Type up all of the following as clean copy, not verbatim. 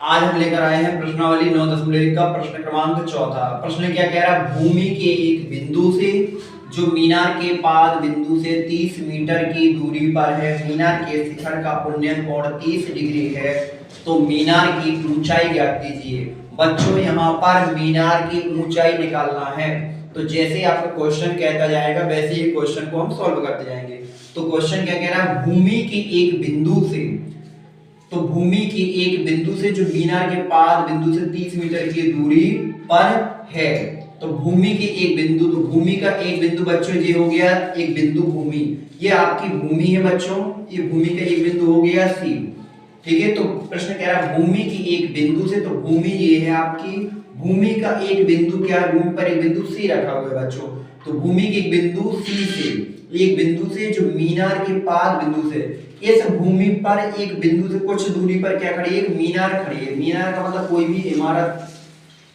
आज हम लेकर आए हैं प्रश्नावली 9.1 का प्रश्न क्रमांक चौथा। प्रश्न क्या कह रहा है? भूमि के एक बिंदु से जो मीनार के पाद बिंदु से 30 मीटर की दूरी पर है, मीनार के शिखर का उन्नयन कोण 30 डिग्री है, तो मीनार की ऊंचाई ज्ञात कीजिए। बच्चों यहाँ पर मीनार की ऊंचाई निकालना है, तो जैसे ही आपका क्वेश्चन कहता जाएगा वैसे ही क्वेश्चन को हम सॉल्व करते जाएंगे। तो क्वेश्चन क्या कह रहा है? भूमि के एक बिंदु से, तो भूमि के एक बिंदु से जो मीनार के पाद बिंदु से 30 मीटर की दूरी पर है, तो भूमि के एक बिंदु, तो भूमि का एक बिंदु बच्चों ये हो गया एक बिंदु भूमि, ये आपकी भूमि है बच्चों, ये भूमि का एक बिंदु हो गया सी। ठीक है, तो प्रश्न कह रहा है भूमि की एक बिंदु से, तो भूमि ये है आपकी, भूमि का एक बिंदु क्या है? भूमि पर एक बिंदु सी रखा हुआ है बच्चों, तो भूमि के एक बिंदु सी से, एक बिंदु से जो मीनार के पाद बिंदु से, इस भूमि पर एक बिंदु से कुछ दूरी पर क्या खड़ी है? एक मीनार खड़ी है। मीनार का मतलब कोई भी इमारत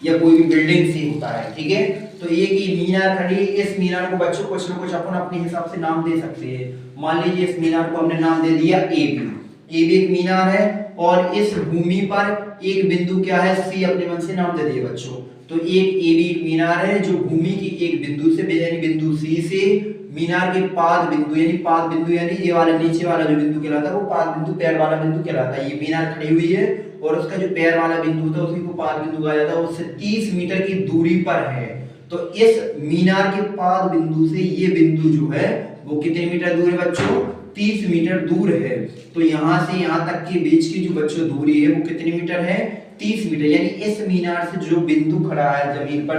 या कोई भी बिल्डिंग सी होता है। ठीक है, तो एक ही मीनार खड़ी है। इस मीनार को बच्चों कुछ ना कुछ अपन अपने हिसाब से नाम दे सकते हैं। मान लीजिए इस मीनार को हमने नाम दे दिया ए बी। ए बी एक मीनार है और इस भूमि पर एक बिंदु क्या है? सी, अपने मन से नाम दे दिए बच्चों। तो एक ए बी एक मीनार है जो भूमि की एक बिंदु से, यानी बिंदु सी से मीनार के पाद बिंदु, यानी पाद बिंदु यानी ये वाला नीचे वाला जो बिंदु कहलाता है वो पाद बिंदु, पैर वाला बिंदु कहलाता है। ये मीनार खड़ी हुई है और उसका जो पैर वाला बिंदु होता है उसी को पाद बिंदु कहा जाता है, उससे 30 मीटर की दूरी पर है। तो इस मीनार के पाद बिंदु से ये बिंदु जो है वो कितने मीटर दूर है बच्चों? 30 मीटर दूर है। तो यहाँ से यहाँ तक के बीच की जो बच्चों दूरी है वो कितनी मीटर है? 30 मीटर। यानी इस मीनार से जो बिंदु खड़ा है जमीन पर,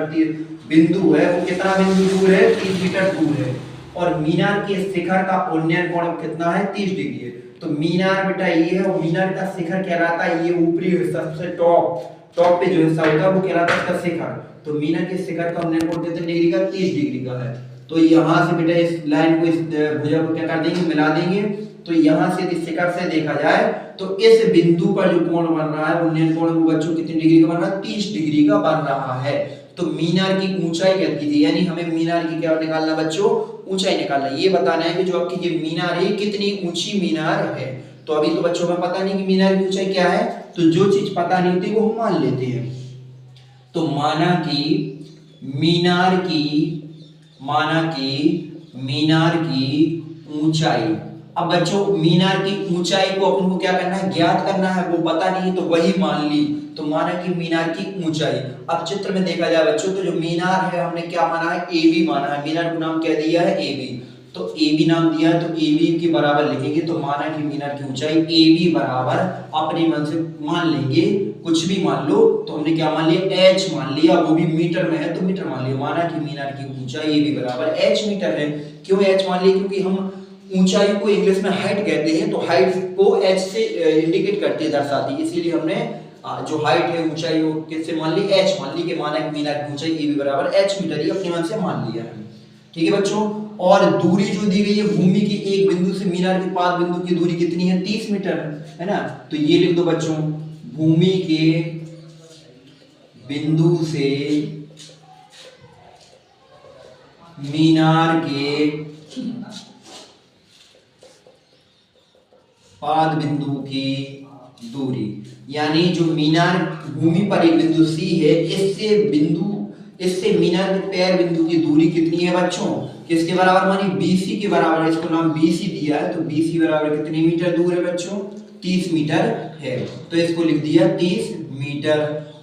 बिंदु है वो कितना बिंदु दूर है? 30 मीटर दूर है। और मीनार के शिखर का उन्नयन कोण कितना है? 30 डिग्री है। तो मीनार बेटा ये है और मीनार का शिखर कहलाता है, ये ऊपरी हिस्सा सबसे टॉप पे जो हिस्सा होता है वो कहलाता है इसका शिखर। तो मीनार के शिखर का उन्नयन कोण कितने डिग्री का? 30 डिग्री का है। तो यहाँ से बेटा इस लाइन को, इस भुजा को क्या कर देंगे? मिला देंगे। तो यहाँ से यदि शिखर से देखा जाए तो इस बिंदु पर जो कोण बन रहा है उन्नयन कोण वो बच्चों कितनी डिग्री का बन रहा है? 30 डिग्री का बन रहा है। तो मीनार की ऊंचाई क्या की थी? यानी हमें मीनार की क्या निकालना बच्चों? ऊंचाई निकालना। ये बताना है कि जो आपकी ये मीनार है कितनी ऊंची मीनार है। तो अभी तो बच्चों में पता नहीं कि मीनार की ऊंचाई क्या है, तो जो चीज पता नहीं होती वो हम मान लेते हैं। तो माना कि मीनार की ऊंचाई, अब बच्चों मीनार की ऊंचाई को अपन को क्या करना है? ज्ञात करना है। वो पता नहीं तो वही मान ली। तो माना कि मीनार की ऊंचाई, अब चित्र में देखा जाए बच्चों तो जो मीनार है हमने क्या माना है? ए बी माना है। मीनार को नाम क्या दिया है? A B. तो ए बी नाम दिया है तो ए बी के बराबर लिखेंगे। तो माना कि मीनार की ऊंचाई ए बी बराबर, अपने मन से मान लेंगे, कुछ भी मान लो। तो हमने क्या मान लिया? एच मान लिया, वो भी मीटर में है तो मीटर मान लिया। माना कि मीनार की ऊंचाई ए बी बराबर एच मीटर है। क्यों एच मान लिया? क्योंकि हम ऊंचाई को इंग्लिश में हाइट कहते हैं, तो हाइट को एच से इंडिकेट करती है, दर्शाती है। इसीलिए हमने जो हाइट है ऊंचाई वो किससे मान ली? एच मान ली। कि माना कि मीनार की ऊंचाई ए बी बराबर एच मीटर, ये अपने मन से मान लिया है। ठीक है बच्चों, और दूरी जो दी गई है भूमि की एक बिंदु से मीनार के पाद बिंदु की दूरी कितनी है? 30 मीटर है ना। तो ये लिख दो बच्चों, भूमि के बिंदु से मीनार के पाद बिंदु की दूरी, यानी जो मीनार भूमि पर एक बिंदु सी है, इससे मीनार के पैर बिंदु की दूरी कितनी है बच्चों? किसके बराबर? मानी BC के बराबर है। इसको नाम BC दिया है, तो BC बराबर कितनी मीटर दूर है बच्चों? 30 मीटर है। तो इसको लिख दिया 30 मीटर।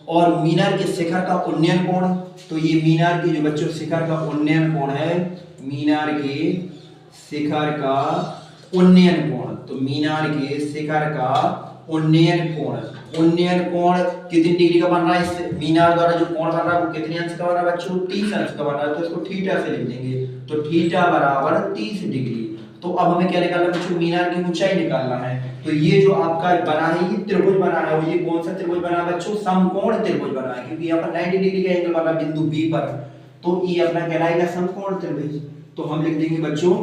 और मीनार के शिखर का उन्नयन कोण, तो ये मीनार के जो बच्चों शिखर का उन्नयन कोण है, मीनार के शिखर का उन्नयन कोण, तो मीनार के शिखर का उन्नयन कोण कितनी डिग्री का बन रहा है? इस मीनार द्वारा जो कोण बन रहा है वो कितने अंश का बन रहा है बच्चों? 30 अंश का बन रहा है। तो इसको थीटा से लिख देंगे। तो थीटा बराबर 30 डिग्री। तो अब हमें क्या निकालना है बच्चों? मीनार की ऊंचाई निकालना है। तो ये जो आपका बना है ये त्रिभुज बना है, और ये कौन सा त्रिभुज बना है बच्चों? समकोण त्रिभुज बना है, क्योंकि यहाँ पर 90 डिग्री का एंगल बना बिंदु बी पर। तो ये अपना कहलाएगा समकोण त्रिभुज। तो हम लिख देंगे बच्चों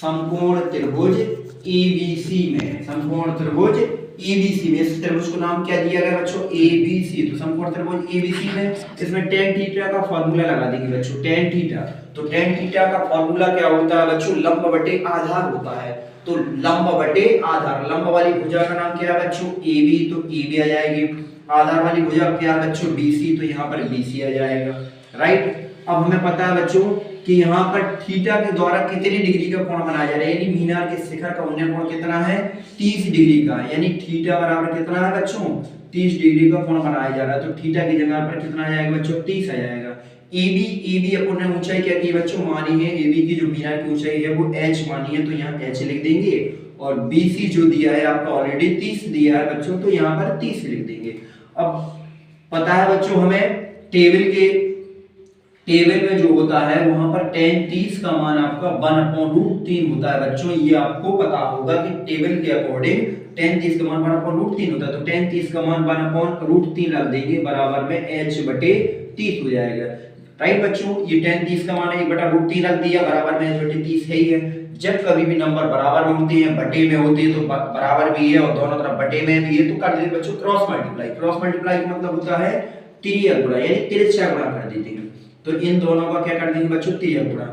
समकोण त्रिभुज ABC में, समकोण त्रिभुज ABC में। इस त्रिभुज को नाम क्या दिया गया बच्चों? ABC। तो समकोण त्रिभुज ABC में इसमें tan थीटा का फार्मूला लगा देंगे बच्चों, tan थीटा। तो tan थीटा का फार्मूला क्या होता है बच्चों? लंब बटे आधार होता है। तो लंब बटे आधार, लंब वाली भुजा का नाम क्या है बच्चों? AB। तो AB आ जाएगी। आधार वाली भुजा क्या है बच्चों, BC, तो यहाँ पर BC आ जाएगा, राइट। अब हमें पता है बच्चों कि यहाँ पर थीटा के द्वारा कितने डिग्री का कोण बनाया जा रहा है, यानी मीनार के शिखर का उन्नयन कोण कितना है, 30 डिग्री का, यानी थीटा बराबर कितना है बच्चों, 30 डिग्री का कोण बनाया जा रहा है। तो थीटा की जगह पर कितना आ जाएगा बच्चों, 30 आ जाएगा। AB अपन ने ऊंचाई क्या की बच्चों, मानी है AB की जो मीनार की ऊंचाई है वो h मानी है, तो यहाँ h लिख देंगे। और BC जो दिया है आपका ऑलरेडी 30 दिया है बच्चों, तो यहाँ पर 30 लिख देंगे। अब पता है बच्चों हमें टेबल में जो होता है वहां पर tan 30 का मान आपका 1/√3 होता है बच्चों, ये आपको पता होगा कि टेबल के अकॉर्डिंग tan 30 का मान 1/√3 होता है। तो tan 30 का मान 1/√3 रख देंगे, बराबर में h/30 हो जाएगा, राइट बच्चों। ये tan 30 का मान है 1/√3 रख दिया, बराबर में h/30 है ही है। जब कभी भी नंबर बराबर में होते हैं, बटे में होते हैं, तो बराबर भी है और दोनों तरफ बटे में भी है, तो कर देते बच्चों क्रॉस मल्टीप्लाई। क्रॉस मल्टीप्लाई का मतलब होता है तिर्यक गुणा, यानी तिरछा गुणा कर देते हैं। तो इन दोनों का क्या कर देंगे बच्चों, तिर्यक गुणा।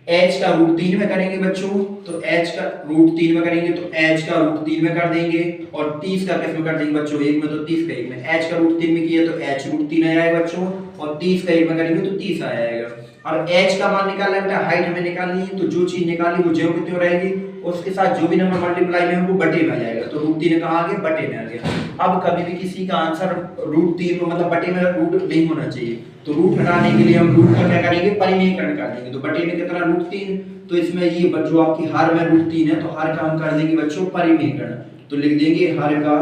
h का √3 में करेंगे बच्चों, तो h का √3 में करेंगे तो h का √3 में कर देंगे, और 30 का किस में कर देंगे बच्चों, एक में, तो 30 का एक में। h का √3 में किया तो h √3 आ जाएगा बच्चों, और 30 का एक में करेंगे तो 30 आ जाएगा। और h का मान निकालना है बेटा, हाइट हमें निकालनी है, तो जो चीज निकाली वो ज्यों की त्यों रहेगी, उसके साथ जो भी नंबर मल्टीप्लाई में है वो बटे में आ जाएगा। तो √3 कहाँ आ गया, बटे में आ गया। अब कभी भी किसी का आंसर √3 में मतलब बटे में रूट नहीं होना चाहिए, तो रूट हटाने के लिए हम रूट का क्या करेंगे, परिमेयकरण कर देंगे। तो बटे में कितना √3, तो इसमें ये जो आपकी हर में √3 है, तो हर का हम कर देंगे बच्चों परिमेयकरण, तो लिख देंगे हर का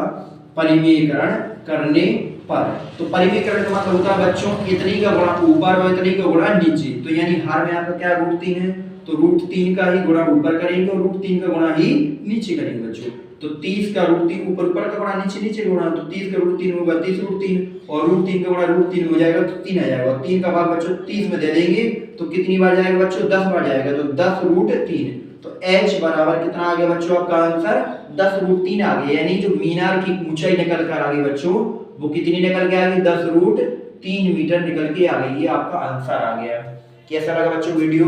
परिमेयकरण करने पर। तो परिमेयकरण का मतलब होता है बच्चों इतनी का गुणा ऊपर और इतनी का गुणा नीचे, तो यानी हर में आपका क्या √3 है, तो √3 का ही गुणा ऊपर करेंगे और √3 का गुणा ही नीचे करेंगे बच्चों। तो 30 का √3 ऊपर ऊपर का गुणा नीचे का गुणा, तो 30 का √3 होगा 30 √3, और √3 का गुणा √3 हो जाएगा तो 3 आ जाएगा, और 3 का भाग बच्चों 30 में दे देंगे तो कितनी बार जाएगा बच्चों, 10 बार जाएगा, तो 10√3। तो h बराबर कितना आ गया बच्चों, आपका आंसर 10√3 आ गया, यानी जो मीनार की ऊंचाई निकल कर आ गई बच्चों, वो कितनी निकल के आ गई, 10√3 मीटर निकल के आ गई। ये आपका आंसर आ गया। कैसा लगा बच्चों वीडियो?